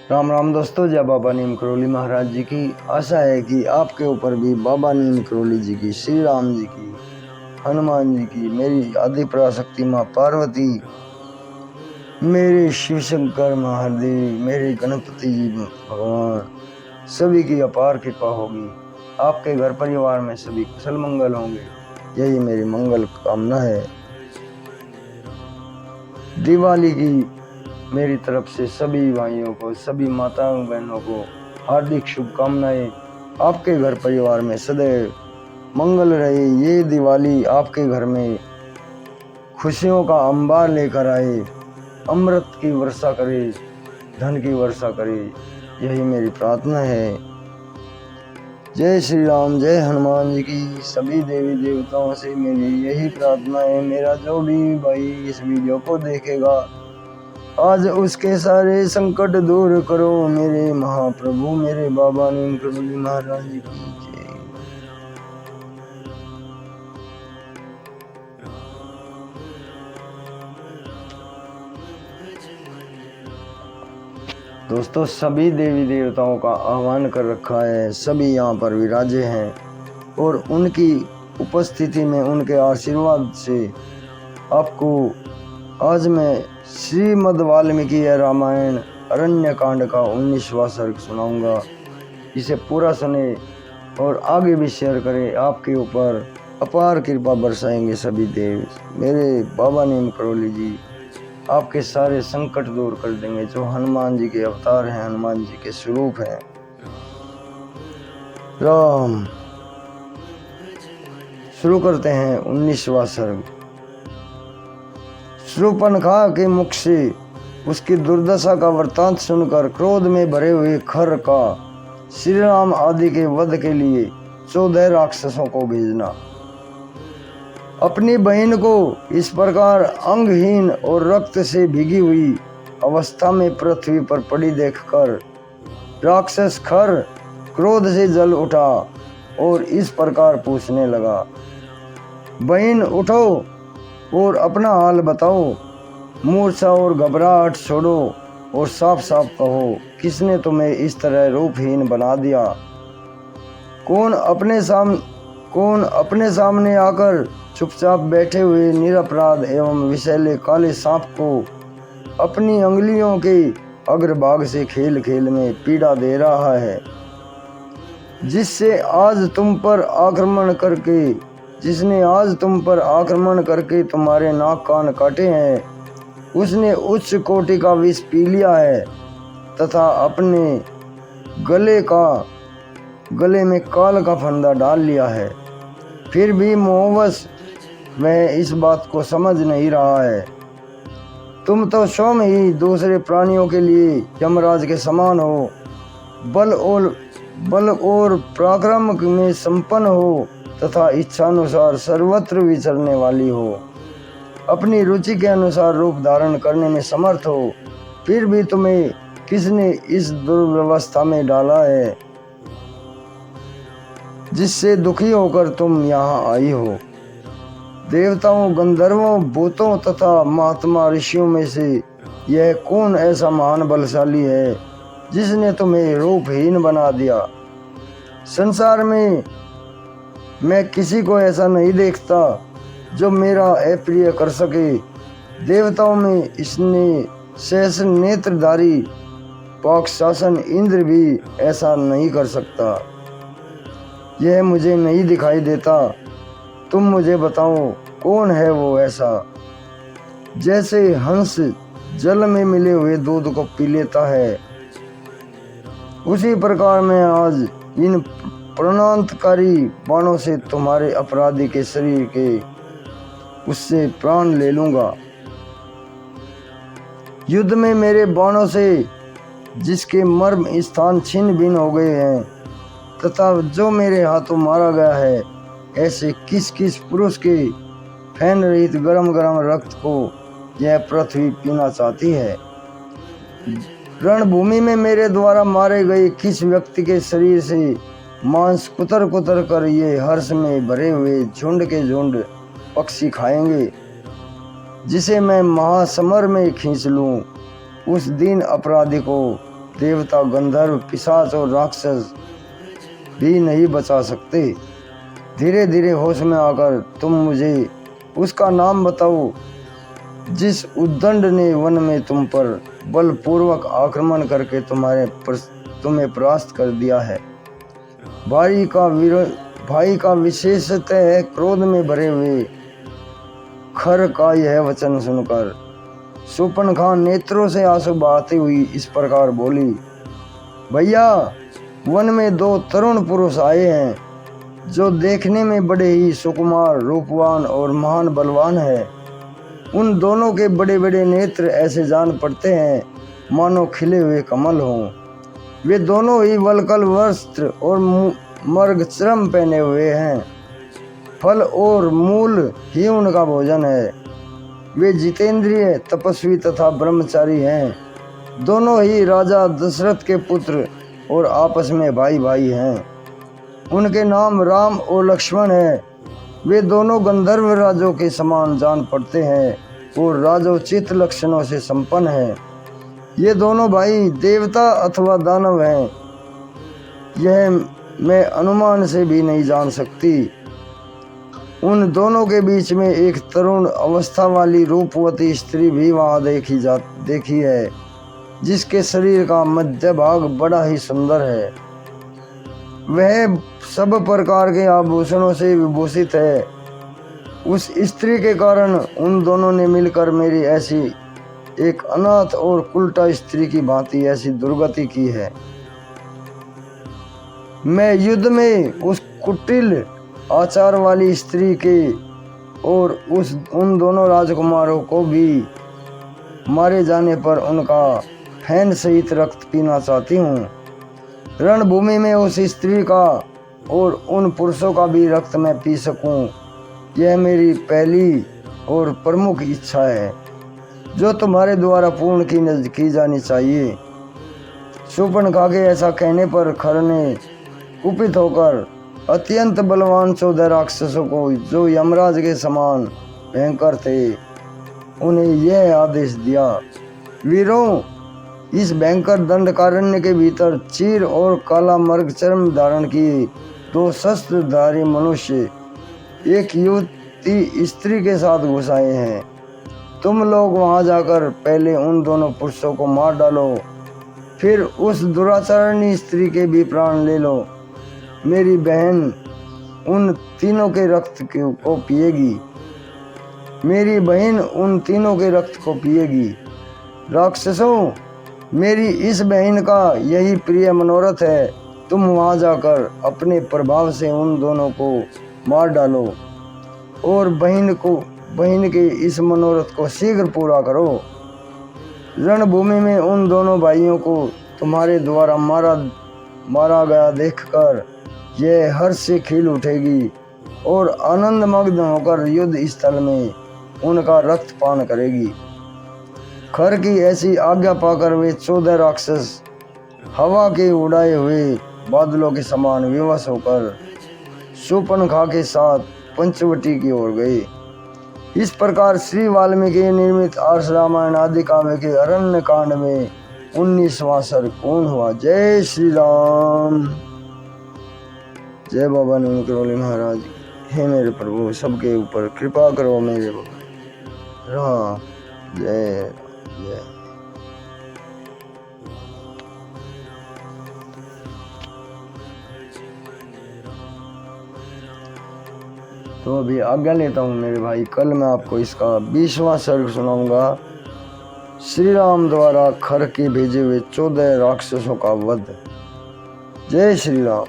राम राम दोस्तों, जय बाबा नीम करोली महाराज जी की। आशा है कि आपके ऊपर भी बाबा नीम करोली जी की, श्री राम जी की, हनुमान जी की, मेरी आदि पराशक्ति माँ पार्वती, मेरे शिव शंकर महादेव, मेरे गणपति जी भगवान सभी की अपार कृपा होगी। आपके घर परिवार में सभी कुशल मंगल होंगे, यही मेरी मंगल कामना है। दिवाली की मेरी तरफ से सभी भाइयों को, सभी माताओं बहनों को हार्दिक शुभकामनाएं। आपके घर परिवार में सदैव मंगल रहे। ये दिवाली आपके घर में खुशियों का अंबार लेकर आए, अमृत की वर्षा करे, धन की वर्षा करे, यही मेरी प्रार्थना है। जय श्री राम, जय हनुमान जी की। सभी देवी देवताओं से मेरी यही प्रार्थना है, मेरा जो भी भाई इस वीडियो को देखेगा आज उसके सारे संकट दूर करो मेरे महाप्रभु, मेरे बाबा नीम करोली महाराज जी की जय। दोस्तों, सभी देवी देवताओं का आह्वान कर रखा है, सभी यहाँ पर विराजे हैं और उनकी उपस्थिति में, उनके आशीर्वाद से आपको आज मैं श्रीमद् वाल्मीकि रामायण अरण्य कांड का 19वां सर्ग सुनाऊंगा। इसे पूरा सुने और आगे भी शेयर करें। आपके ऊपर अपार कृपा बरसाएंगे सभी देव। मेरे बाबा नीम करोली जी आपके सारे संकट दूर कर देंगे, जो हनुमान जी के अवतार हैं, हनुमान जी के स्वरूप हैं। राम। शुरू करते हैं 19वां सर्ग। शूर्पणखा के मुख से उसकी दुर्दशा का वृतांत सुनकर क्रोध में भरे हुए खर का श्री राम आदि के वध के लिए 14 राक्षसों को भेजना। अपनी बहन को इस प्रकार अंगहीन और रक्त से भीगी हुई अवस्था में पृथ्वी पर पड़ी देखकर राक्षस खर क्रोध से जल उठा और इस प्रकार पूछने लगा, बहन उठो और अपना हाल बताओ, मूर्छा और घबराहट छोड़ो और साफ साफ कहो, किसने तुम्हें इस तरह रूपहीन बना दिया? कौन अपने सामने आकर चुपचाप बैठे हुए निरपराध एवं विषैले काले सांप को अपनी अंगुलियों के अग्रभाग से खेल खेल में पीड़ा दे रहा है? जिसने आज तुम पर आक्रमण करके तुम्हारे नाक कान काटे हैं, उसने उच्च कोटि का विष पी लिया है तथा अपने गले में काल का फंदा डाल लिया है। फिर भी मोहवश वह इस बात को समझ नहीं रहा है। तुम तो स्वयं ही दूसरे प्राणियों के लिए यमराज के समान हो, बल और पराक्रम में संपन्न हो तथा इच्छानुसार सर्वत्र विचरने वाली हो, अपनी रुचि के अनुसार रूप धारण करने में समर्थ हो। फिर भी तुम्हें किसने इस दुर्व्यवस्था में डाला है जिससे दुखी होकर तुम यहाँ आई हो? देवताओं, गंधर्वों, भूतों तथा महात्मा ऋषियों में से यह कौन ऐसा महान बलशाली है जिसने तुम्हें रूपहीन बना दिया? संसार में मैं किसी को ऐसा नहीं देखता जो मेरा अप्रिय कर सके। देवताओं में इसने सहस्र नेत्रधारी पाक शासन इंद्र भी ऐसा नहीं कर सकता। यह मुझे नहीं दिखाई देता। तुम मुझे बताओ, कौन है वो ऐसा? जैसे हंस जल में मिले हुए दूध को पी लेता है, उसी प्रकार मैं आज इन प्राणांतकारी बाणों से तुम्हारे अपराधी के शरीर के उससे प्राण ले लूंगा। युद्ध में मेरे बाणों से जिसके मर्म स्थान छिन्न भिन्न हो गए हैं तथा जो मेरे हाथों मारा गया है, ऐसे किस किस पुरुष के फैन रहित गरम गरम रक्त को यह पृथ्वी पीना चाहती है? रणभूमि में मेरे द्वारा मारे गए किस व्यक्ति के शरीर से मांस कुतर कुतर कर ये हर्ष में भरे हुए झुंड के झुंड पक्षी खाएंगे, जिसे मैं महासमर में खींच लूं? उस दिन अपराधी को देवता, गंधर्व, पिशाच और राक्षस भी नहीं बचा सकते। धीरे धीरे होश में आकर तुम मुझे उसका नाम बताओ जिस उद्दंड ने वन में तुम पर बलपूर्वक आक्रमण करके तुम्हें परास्त कर दिया है। भाई का विशेषतः क्रोध में भरे हुए खर का यह वचन सुनकर शूर्पणखा नेत्रों से आंसू बहाती हुई इस प्रकार बोली, भैया, वन में दो तरुण पुरुष आए हैं जो देखने में बड़े ही सुकुमार, रूपवान और महान बलवान है। उन दोनों के बड़े बड़े नेत्र ऐसे जान पड़ते हैं मानो खिले हुए कमल हों। वे दोनों ही वलकल वस्त्र और मर्गचर्म पहने हुए हैं। फल और मूल ही उनका भोजन है। वे जितेंद्रिय, तपस्वी तथा ब्रह्मचारी हैं। दोनों ही राजा दशरथ के पुत्र और आपस में भाई भाई हैं। उनके नाम राम और लक्ष्मण है। वे दोनों गंधर्व राजों के समान जान पड़ते हैं और राजोचित लक्षणों से संपन्न हैं। ये दोनों भाई देवता अथवा दानव हैं, यह मैं अनुमान से भी नहीं जान सकती। उन दोनों के बीच में एक तरुण अवस्था वाली रूपवती स्त्री भी वहाँ देखी है, जिसके शरीर का मध्य भाग बड़ा ही सुंदर है। वह सब प्रकार के आभूषणों से विभूषित है। उस स्त्री के कारण उन दोनों ने मिलकर मेरी ऐसी एक अनाथ और कुलटा स्त्री की भांति ऐसी दुर्गति की है। मैं युद्ध में उस कुटिल आचार वाली स्त्री के और उन दोनों राजकुमारों को भी मारे जाने पर उनका फैन सहित रक्त पीना चाहती हूँ। रणभूमि में उस स्त्री का और उन पुरुषों का भी रक्त मैं पी सकूं, यह मेरी पहली और प्रमुख इच्छा है, जो तुम्हारे द्वारा पूर्ण की जानी चाहिए। शूर्पणखा के ऐसा कहने पर खर ने कुपित होकर अत्यंत बलवान 14 राक्षसों को, जो यमराज के समान भयंकर थे, उन्हें यह आदेश दिया, वीरों, इस भयंकर दंडकारण्य के भीतर चीर और काला मर्गचर्म धारण किए 2 शस्त्रधारी मनुष्य एक युवती स्त्री के साथ घुस आए हैं। तुम लोग वहां जाकर पहले उन दोनों पुरुषों को मार डालो, फिर उस दुराचारणी स्त्री के भी प्राण ले लो। मेरी बहन उन तीनों के रक्त को पिएगी। मेरी बहन उन तीनों के रक्त को पिएगी। राक्षसों, मेरी इस बहन का यही प्रिय मनोरथ है। तुम वहां जाकर अपने प्रभाव से उन दोनों को मार डालो और बहन के इस मनोरथ को शीघ्र पूरा करो। रणभूमि में उन दोनों भाइयों को तुम्हारे द्वारा मारा गया देखकर यह हर्ष से खिल उठेगी और आनंद मग्न होकर युद्ध स्थल में उनका रक्त पान करेगी। खर की ऐसी आज्ञा पाकर वे 14 राक्षस हवा के उड़ाए हुए बादलों के समान विवश होकर शूर्पणखा के साथ पंचवटी की ओर गए। इस प्रकार श्री वाल्मीकि निर्मित आर्ष रामायण आदि काव्य के अरण्य कांड में 19वां सर्ग पूर्ण हुआ। जय श्री राम। जय बाबा नंद करोली महाराज। हे मेरे प्रभु, सबके ऊपर कृपा करो मेरे बाबा। राम जय जय। तो अभी आज्ञा लेता हूँ मेरे भाई। कल मैं आपको इसका 20वां सर्ग सुनाऊंगा। श्री राम द्वारा खर के भेजे हुए 14 राक्षसों का वध। जय श्री राम।